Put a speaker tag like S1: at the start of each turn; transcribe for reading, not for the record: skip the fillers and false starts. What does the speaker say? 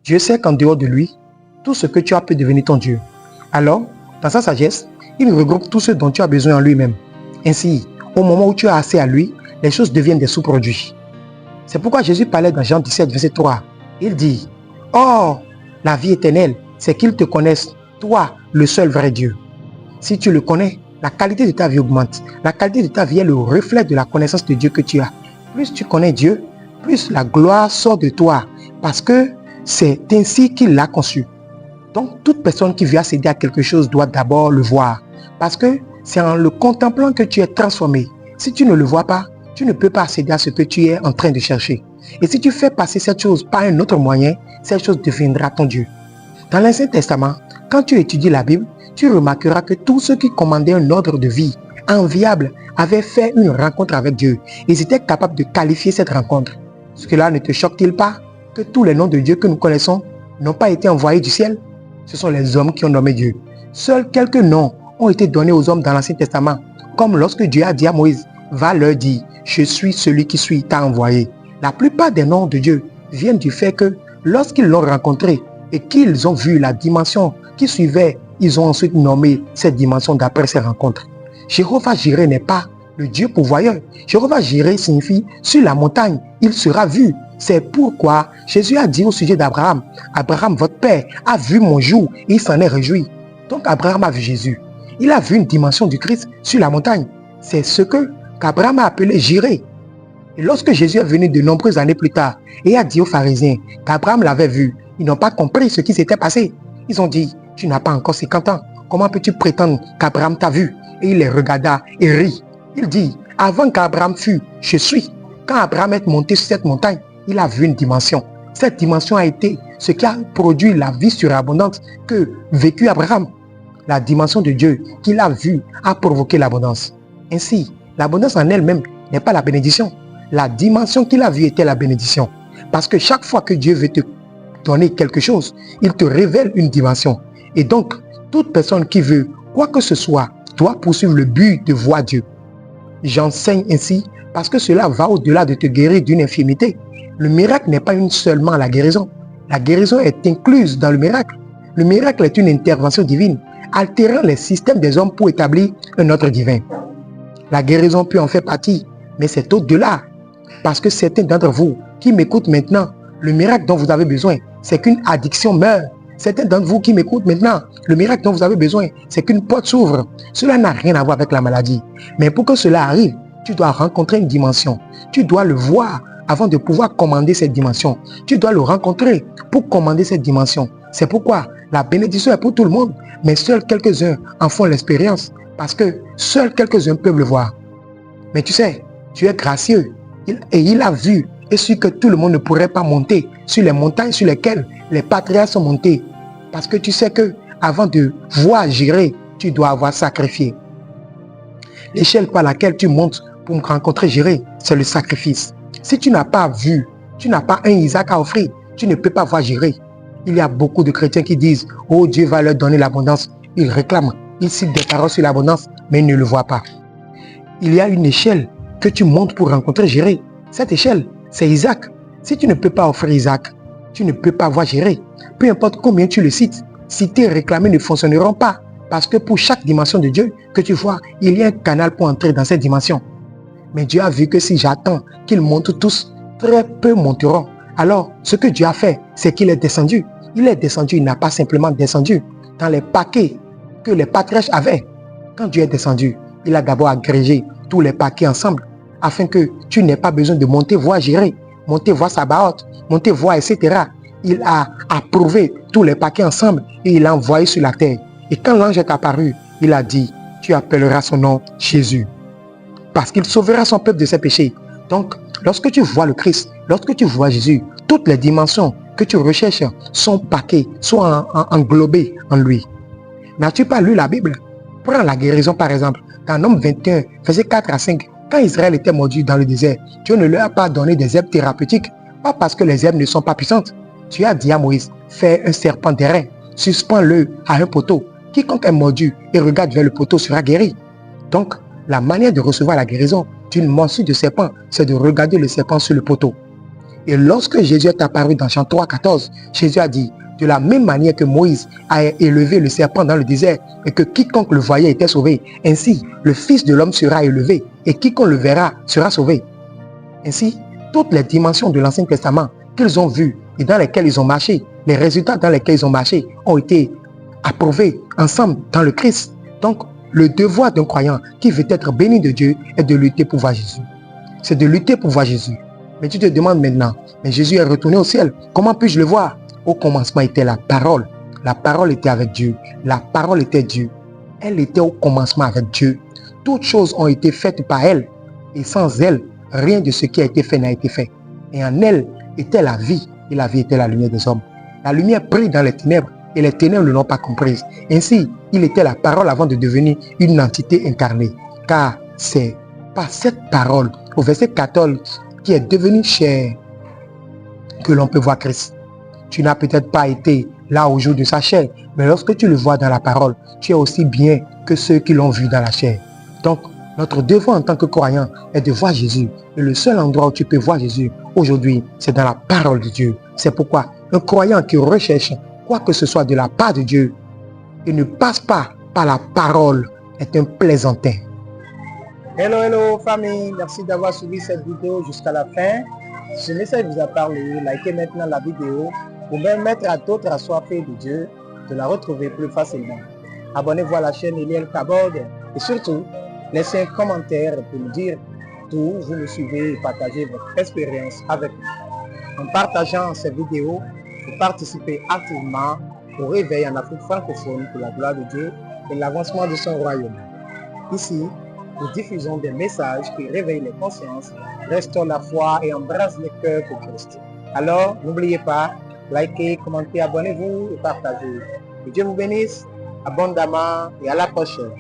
S1: Dieu sait qu'en dehors de lui, tout ce que tu as peut devenir ton Dieu. Alors, dans sa sagesse, il regroupe tout ce dont tu as besoin en lui-même. Ainsi, au moment où tu as assez à lui, les choses deviennent des sous-produits. C'est pourquoi Jésus parlait dans Jean 17, verset 3. Il dit, « Or, la vie éternelle, c'est qu'ils te connaissent, toi, le seul vrai Dieu. » Si tu le connais, la qualité de ta vie augmente. La qualité de ta vie est le reflet de la connaissance de Dieu que tu as. Plus tu connais Dieu, plus la gloire sort de toi, parce que c'est ainsi qu'il l'a conçu. Donc, toute personne qui veut accéder à quelque chose doit d'abord le voir, parce que c'est en le contemplant que tu es transformé. Si tu ne le vois pas, tu ne peux pas accéder à ce que tu es en train de chercher. Et si tu fais passer cette chose par un autre moyen, cette chose deviendra ton Dieu. Dans l'Ancien Testament, quand tu étudies la Bible, tu remarqueras que tous ceux qui commandaient un ordre de vie enviable avaient fait une rencontre avec Dieu. Ils étaient capables de qualifier cette rencontre. Cela ne te choque-t-il pas que tous les noms de Dieu que nous connaissons n'ont pas été envoyés du ciel? Ce sont les hommes qui ont nommé Dieu. Seuls quelques noms ont été donnés aux hommes dans l'Ancien Testament, comme lorsque Dieu a dit à Moïse, va leur dire, je suis celui qui suis t'a envoyé. La plupart des noms de Dieu viennent du fait que lorsqu'ils l'ont rencontré et qu'ils ont vu la dimension qui suivait, ils ont ensuite nommé cette dimension d'après ces rencontres. Jéhovah Jireh n'est pas le Dieu pourvoyeur. Jéhovah Jireh signifie sur la montagne, il sera vu. C'est pourquoi Jésus a dit au sujet d'Abraham, Abraham, votre père, a vu mon jour et il s'en est réjoui. Donc Abraham a vu Jésus. Il a vu une dimension du Christ sur la montagne. C'est ce qu'Abraham a appelé Jireh. Et lorsque Jésus est venu de nombreuses années plus tard et a dit aux pharisiens qu'Abraham l'avait vu, ils n'ont pas compris ce qui s'était passé. Ils ont dit, tu n'as pas encore 50 ans. Comment peux-tu prétendre qu'Abraham t'a vu? Et il les regarda et rit. Il dit, avant qu'Abraham fût, je suis. Quand Abraham est monté sur cette montagne, il a vu une dimension. Cette dimension a été ce qui a produit la vie surabondante que vécut Abraham. La dimension de Dieu qu'il a vue a provoqué l'abondance. Ainsi, l'abondance en elle-même n'est pas la bénédiction. La dimension qu'il a vue était la bénédiction. Parce que chaque fois que Dieu veut te donner quelque chose, il te révèle une dimension. Et donc, toute personne qui veut quoi que ce soit doit poursuivre le but de voir Dieu. J'enseigne ainsi parce que cela va au-delà de te guérir d'une infirmité. Le miracle n'est pas seulement la guérison. La guérison est incluse dans le miracle. Le miracle est une intervention divine, altérant les systèmes des hommes pour établir un ordre divin. La guérison peut en faire partie, mais c'est au-delà. Parce que certains d'entre vous qui m'écoutent maintenant, le miracle dont vous avez besoin, c'est qu'une addiction meure. Certains d'entre vous qui m'écoutent maintenant, le miracle dont vous avez besoin, c'est qu'une porte s'ouvre. Cela n'a rien à voir avec la maladie. Mais pour que cela arrive, tu dois rencontrer une dimension. Tu dois le voir avant de pouvoir commander cette dimension. Tu dois le rencontrer pour commander cette dimension. C'est pourquoi la bénédiction est pour tout le monde, mais seuls quelques-uns en font l'expérience, parce que seuls quelques-uns peuvent le voir. Mais tu sais, tu es gracieux, et il a vu et su que tout le monde ne pourrait pas monter sur les montagnes sur lesquelles les patriarches sont montés. Parce que tu sais que avant de voir Jireh, tu dois avoir sacrifié. L'échelle par laquelle tu montes pour rencontrer Jireh, c'est le sacrifice. Si tu n'as pas vu, tu n'as pas un Isaac à offrir, tu ne peux pas voir Jireh. Il y a beaucoup de chrétiens qui disent, oh Dieu va leur donner l'abondance. Ils réclament, ils citent des paroles sur l'abondance, mais ils ne le voient pas. Il y a une échelle que tu montes pour rencontrer Jireh. Cette échelle, c'est Isaac. Si tu ne peux pas offrir Isaac, tu ne peux pas voir Jireh. Peu importe combien tu le cites, citer et réclamer ne fonctionneront pas. Parce que pour chaque dimension de Dieu que tu vois, il y a un canal pour entrer dans cette dimension. Mais Dieu a vu que si j'attends qu'ils montent tous, très peu monteront. Alors, ce que Dieu a fait, c'est qu'il est descendu. Il est descendu, il n'a pas simplement descendu dans les paquets que les patriarches avaient. Quand Dieu est descendu, il a d'abord agrégé tous les paquets ensemble, afin que tu n'aies pas besoin de monter voir Jireh, monter voir Sabaoth, monter voir, etc. Il a approuvé tous les paquets ensemble et il a envoyé sur la terre. Et quand l'ange est apparu, il a dit, tu appelleras son nom Jésus. Parce qu'il sauvera son peuple de ses péchés. Donc, lorsque tu vois le Christ, lorsque tu vois Jésus, toutes les dimensions que tu recherches sont paquées, sont englobées en lui. N'as-tu pas lu la Bible? Prends la guérison par exemple. Dans Nombre 21, versets 4 à 5, quand Israël était mordu dans le désert, Dieu ne leur a pas donné des herbes thérapeutiques, pas parce que les herbes ne sont pas puissantes. Tu as dit à Moïse, fais un serpent d'airain, suspends-le à un poteau. Quiconque est mordu et regarde vers le poteau sera guéri. Donc, la manière de recevoir la guérison d'une morsure de serpent, c'est de regarder le serpent sur le poteau. Et lorsque Jésus est apparu dans Jean 3,14, Jésus a dit, de la même manière que Moïse a élevé le serpent dans le désert et que quiconque le voyait était sauvé, ainsi le Fils de l'homme sera élevé et quiconque le verra sera sauvé. Ainsi, toutes les dimensions de l'Ancien Testament qu'ils ont vues et dans lesquelles ils ont marché, les résultats dans lesquels ils ont marché ont été approuvés ensemble dans le Christ. Donc, le devoir d'un croyant qui veut être béni de Dieu est de lutter pour voir Jésus. C'est de lutter pour voir Jésus. Mais tu te demandes maintenant, mais Jésus est retourné au ciel. Comment puis-je le voir? Au commencement était la parole. La parole était avec Dieu. La parole était Dieu. Elle était au commencement avec Dieu. Toutes choses ont été faites par elle. Et sans elle, rien de ce qui a été fait n'a été fait. Et en elle était la vie. Et la vie était la lumière des hommes. La lumière brille dans les ténèbres. Et les ténèbres ne l'ont pas comprise. Ainsi, il était la parole avant de devenir une entité incarnée. Car c'est par cette parole, au verset 14, qui est devenu chair, que l'on peut voir Christ. Tu n'as peut-être pas été là au jour de sa chair, mais lorsque tu le vois dans la parole, tu es aussi bien que ceux qui l'ont vu dans la chair. Donc, notre devoir en tant que croyant est de voir Jésus. Et le seul endroit où tu peux voir Jésus aujourd'hui, c'est dans la parole de Dieu. C'est pourquoi un croyant qui recherche quoi que ce soit de la part de Dieu et ne passe pas par la parole est un plaisantin. Hello famille, merci d'avoir suivi cette vidéo jusqu'à la fin. Si ce message vous a parlé, likez maintenant la vidéo pour permettre à d'autres assoiffés de Dieu de la retrouver plus facilement. Abonnez-vous à la chaîne Eliel Kabod et surtout, laissez un commentaire pour nous dire d'où vous nous suivez et partagez votre expérience avec nous. En partageant ces vidéos, vous participez activement au réveil en Afrique francophone pour la gloire de Dieu et l'avancement de son royaume. Ici, nous diffusons des messages qui réveillent les consciences, restaurent la foi et embrassent les cœurs pour Christ. Alors, n'oubliez pas, likez, commentez, abonnez-vous et partagez. Que Dieu vous bénisse abondamment et à la prochaine.